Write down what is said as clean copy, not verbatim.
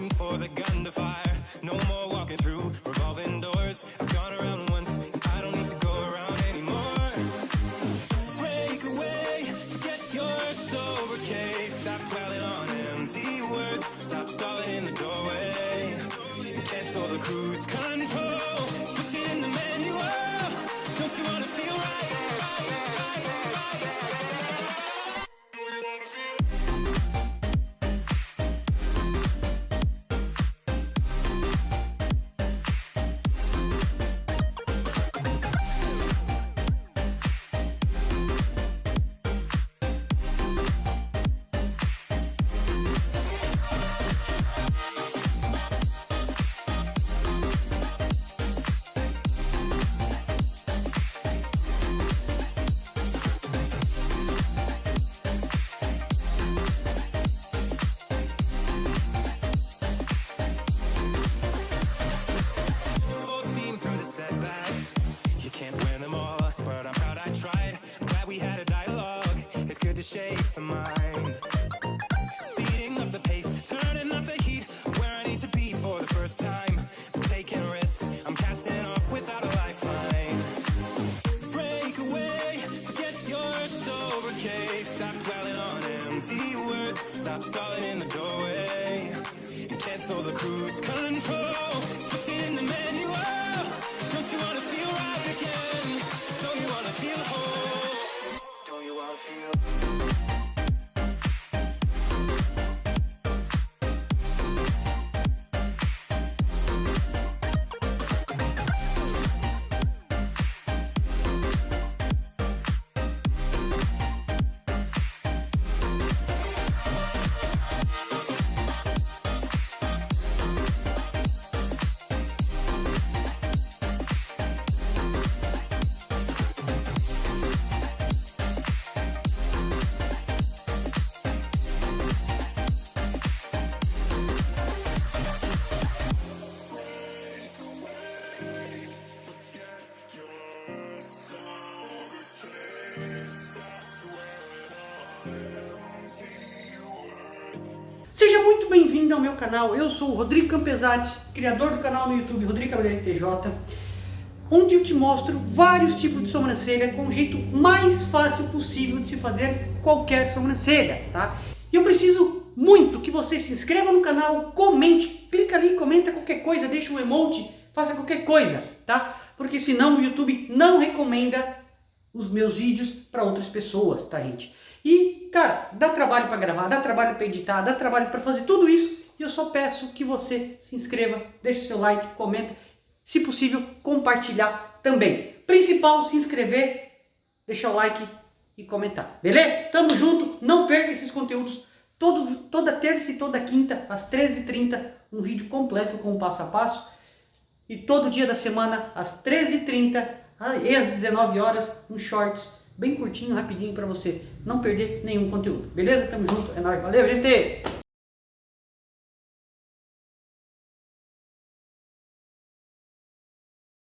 waiting for the gun to fire. No more walking through revolving doors. I've gone around once, and I don't need to go around anymore. Break away, forget your sober case. Stop dwelling on empty words. Stop stalling in the doorway. And cancel the cruise control. Switch it in the manual. Don't you wanna feel right? Shake the mind, speeding up the pace, turning up the heat, where I need to be for the first time. I'm taking risks, I'm casting off without a lifeline. Break away, forget your sober case. Stop dwelling on empty words. Stop stalling in the doorway. And cancel the cruise control. Switch it in the manual. Don't you wanna feel right again? Don't you wanna feel whole? Don't you wanna feel... Seja muito bem-vindo ao meu canal. Eu sou o Rodrigo Campesati, criador do canal no YouTube Rodrigo TJ, onde eu te mostro vários tipos de sobrancelha com o jeito mais fácil possível de se fazer qualquer sobrancelha, tá? E eu preciso muito que você se inscreva no canal, comente, clica ali, comenta qualquer coisa, deixa um emoji, faça qualquer coisa, tá? Porque senão o YouTube não recomenda os meus vídeos para outras pessoas, tá, gente? E, cara, dá trabalho para gravar, dá trabalho para editar, dá trabalho para fazer tudo isso. E eu só peço que você se inscreva, deixe seu like, comenta, se possível, compartilhar também. Principal, se inscrever, deixar o like e comentar, beleza? Tamo junto, não perca esses conteúdos. Toda terça e toda quinta, às 13h30, um vídeo completo com o passo a passo. E todo dia da semana, às 13h30 e às 19 horas, um shorts bem curtinho, rapidinho para você não perder nenhum conteúdo. Beleza? Tamo junto, é nóis. Valeu, gente!